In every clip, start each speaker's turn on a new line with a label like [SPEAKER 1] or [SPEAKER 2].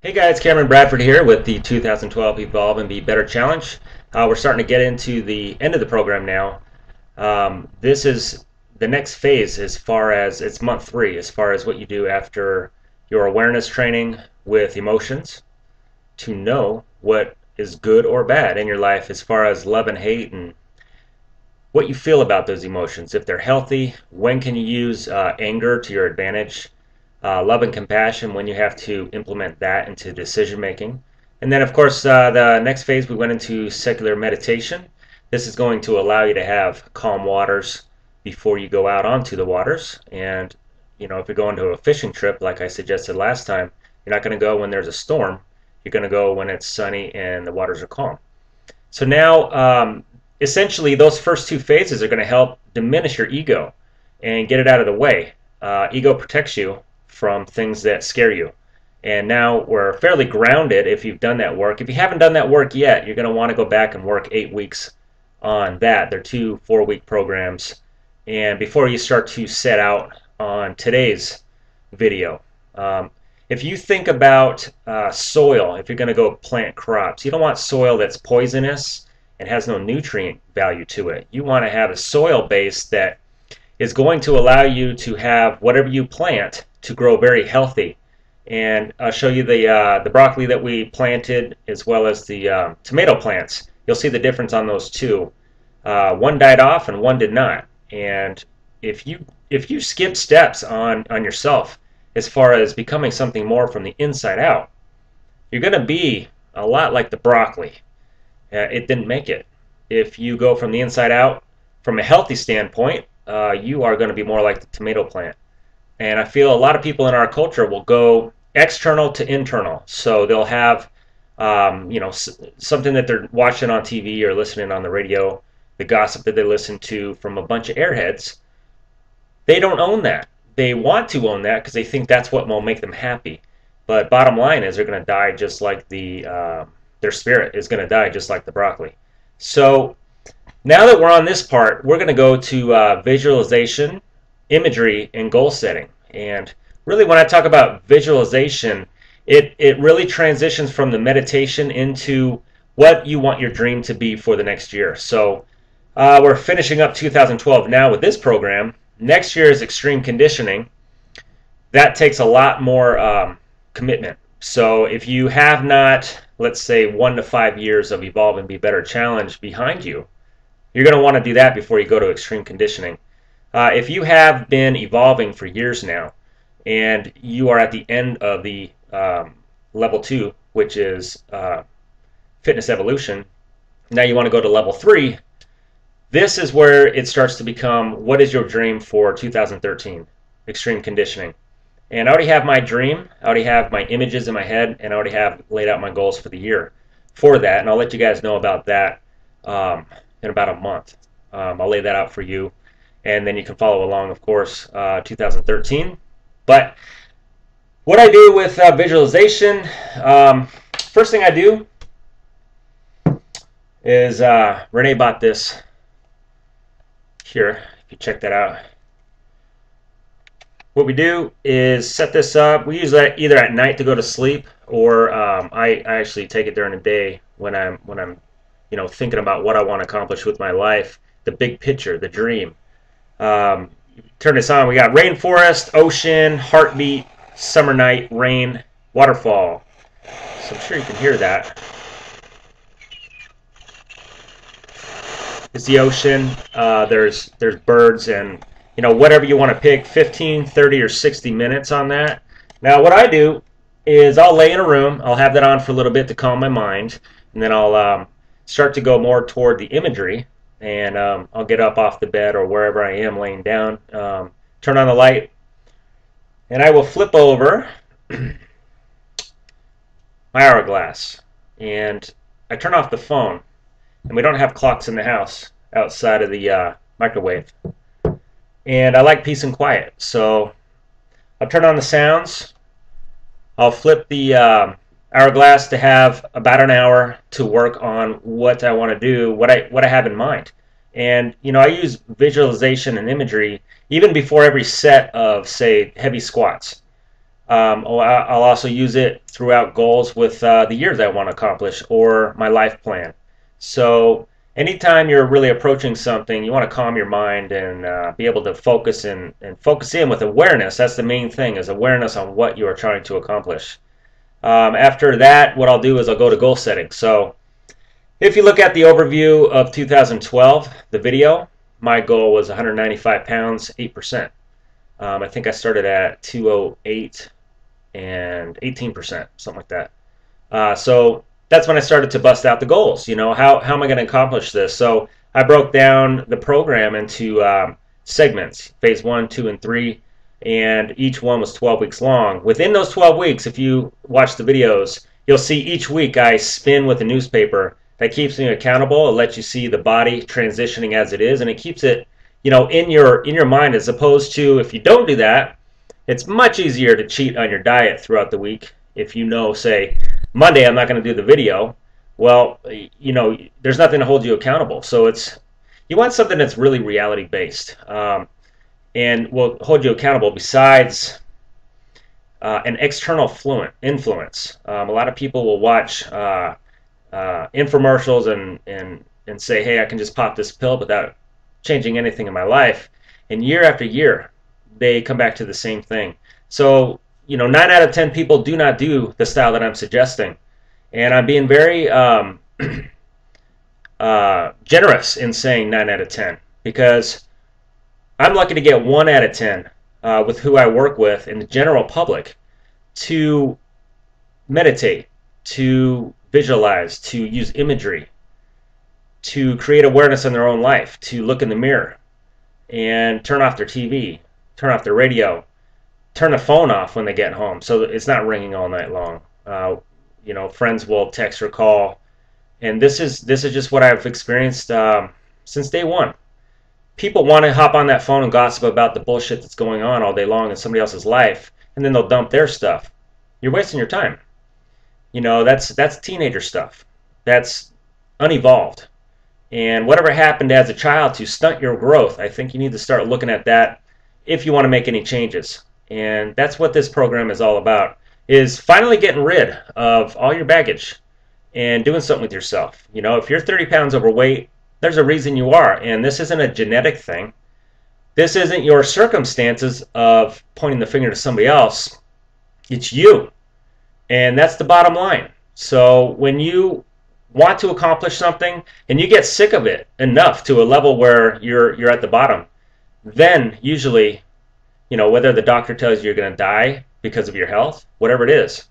[SPEAKER 1] Hey guys, Cameron Bradford here with the 2012 Evolve and Be Better Challenge. We're starting to get into the end of the program now. This is the next phase as far as it's month 3, as far as what you do after your awareness training with emotions to know what is good or bad in your life as far as love and hate and what you feel about those emotions. If they're healthy, when can you use anger to your advantage? Love and compassion, when you have to implement that into decision making. And then, of course, the next phase we went into secular meditation. This is going to allow you to have calm waters before you go out onto the waters. And, you know, if you're going to a fishing trip, like I suggested last time, you're not going to go when there's a storm. You're going to go when it's sunny and the waters are calm. So now, essentially, those first 2 phases are going to help diminish your ego and get it out of the way. Ego protects you from things that scare you. And now we're fairly grounded if you've done that work. If you haven't done that work yet, you're going to want to go back and work 8 weeks on that. They're 2 4-week programs. And before you start to set out on today's video, if you think about soil, if you're going to go plant crops, you don't want soil that's poisonous and has no nutrient value to it. You want to have a soil base that is going to allow you to have whatever you plant to grow very healthy. And I'll show you the broccoli that we planted as well as the tomato plants. You'll see the difference on those 2. One died off and one did not. And if you skip steps on yourself as far as becoming something more from the inside out, you're going to be a lot like the broccoli. It didn't make it. If you go from the inside out from a healthy standpoint, you are going to be more like the tomato plant. And I feel a lot of people in our culture will go external to internal. So they'll have, something that they're watching on TV or listening on the radio, the gossip that they listen to from a bunch of airheads. They don't own that. They want to own that because they think that's what will make them happy. But bottom line is they're going to die just like their spirit is going to die just like the broccoli. So now that we're on this part, we're going to go to visualization, imagery, and goal setting. And really when I talk about visualization, it really transitions from the meditation into what you want your dream to be for the next year. So we're finishing up 2012 now with this program. Next year is extreme conditioning. That takes a lot more commitment. So if you have not, let's say, 1 to 5 years of Evolve and Be Better Challenge behind you, you're going to want to do that before you go to extreme conditioning. If you have been evolving for years now and you are at the end of the level 2, which is fitness evolution, now you want to go to level 3. This is where it starts to become, what is your dream for 2013? Extreme conditioning. And I already have my dream, I already have my images in my head, and I already have laid out my goals for the year for that. And I'll let you guys know about that in about a month. I'll lay that out for you. And then you can follow along, of course, 2013. But what I do with visualization, first thing I do is, Renee bought this here, if you check that out. What we do is set this up. We use that either at night to go to sleep, or I actually take it during the day when I'm thinking about what I want to accomplish with my life, the big picture, the dream. Turn this on. We got rainforest, ocean, heartbeat, summer night, rain, waterfall. So I'm sure you can hear that. It's the ocean. There's birds and whatever you want to pick, 15, 30, or 60 minutes on that. Now what I do is I'll lay in a room. I'll have that on for a little bit to calm my mind, and then I'll start to go more toward the imagery. And I'll get up off the bed or wherever I am laying down, turn on the light, and I will flip over my hourglass. And I turn off the phone. And we don't have clocks in the house outside of the microwave. And I like peace and quiet. So I'll turn on the sounds. I'll flip the hourglass to have about an hour to work on what I want to do, what I have in mind. And I use visualization and imagery even before every set of, say, heavy squats. I'll also use it throughout goals with the year that I want to accomplish or my life plan. So anytime you're really approaching something, you want to calm your mind and be able to focus and focus in with awareness. That's the main thing, is awareness on what you are trying to accomplish. After that, what I'll do is I'll go to goal setting. So if you look at the overview of 2012, the video, my goal was 195 pounds, 8%. I think I started at 208 and 18%, something like that. So that's when I started to bust out the goals. You know, how am I going to accomplish this? So I broke down the program into segments, phase 1, 2, and 3, and each one was 12 weeks long. Within those 12 weeks, if you watch the videos, you'll see each week I spin with a newspaper. That keeps me accountable. It lets you see the body transitioning as it is, and it keeps it, you know, in your mind, as opposed to if you don't do that, it's much easier to cheat on your diet throughout the week. If you know, say, Monday I'm not going to do the video, well, you know, there's nothing to hold you accountable. So you want something that's really reality based, and will hold you accountable besides an external influence. A lot of people will watch infomercials and say, hey, I can just pop this pill without changing anything in my life. And year after year, they come back to the same thing. So, you know, 9 out of 10 people do not do the style that I'm suggesting. And I'm being very generous in saying 9 out of 10, because I'm lucky to get 1 out of 10 with who I work with in the general public to meditate, to visualize, to use imagery, to create awareness in their own life, to look in the mirror and turn off their TV, turn off their radio, turn the phone off when they get home so that it's not ringing all night long. You know, friends will text or call, and this is just what I've experienced since day one. People want to hop on that phone and gossip about the bullshit that's going on all day long in somebody else's life, and then they'll dump their stuff. You're wasting your time. You know, that's teenager stuff. That's unevolved. And whatever happened as a child to stunt your growth, I think you need to start looking at that if you want to make any changes. And that's what this program is all about, is finally getting rid of all your baggage and doing something with yourself. You know, if you're 30 pounds overweight, there's a reason you are. And this isn't a genetic thing. This isn't your circumstances of pointing the finger to somebody else. It's you. And that's the bottom line. So when you want to accomplish something and you get sick of it enough to a level where you're at the bottom, then usually, you know, whether the doctor tells you you're going to die because of your health, whatever it is,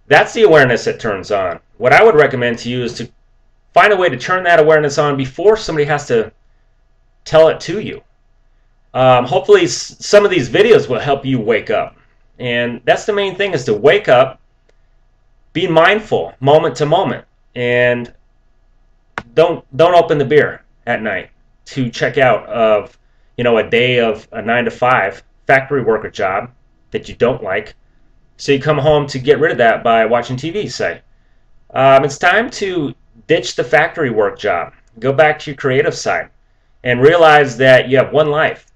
[SPEAKER 1] that's the awareness that turns on. What I would recommend to you is to find a way to turn that awareness on before somebody has to tell it to you. Hopefully some of these videos will help you wake up. And that's the main thing, is to wake up, be mindful moment to moment, and don't open the beer at night to check out of, you know, a day of a 9 to 5 factory worker job that you don't like. So you come home to get rid of that by watching TV, say. It's time to ditch the factory work job. Go back to your creative side and realize that you have one life.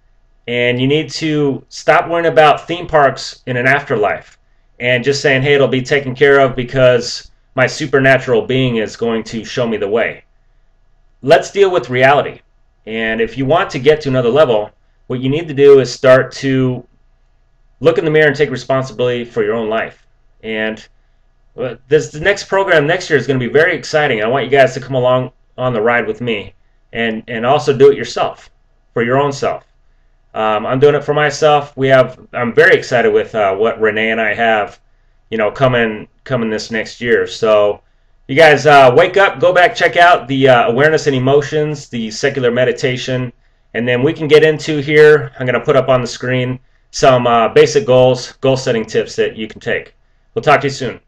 [SPEAKER 1] And you need to stop worrying about theme parks in an afterlife and just saying, hey, it'll be taken care of because my supernatural being is going to show me the way. Let's deal with reality. And if you want to get to another level, what you need to do is start to look in the mirror and take responsibility for your own life. And the next program next year is going to be very exciting. I want you guys to come along on the ride with me and also do it yourself, for your own self. I'm doing it for myself. I'm very excited with what Renee and I have, you know, coming this next year. So you guys wake up, go back, check out the awareness and emotions, the secular meditation, and then we can get into here. I'm going to put up on the screen some basic goal setting tips that you can take. We'll talk to you soon.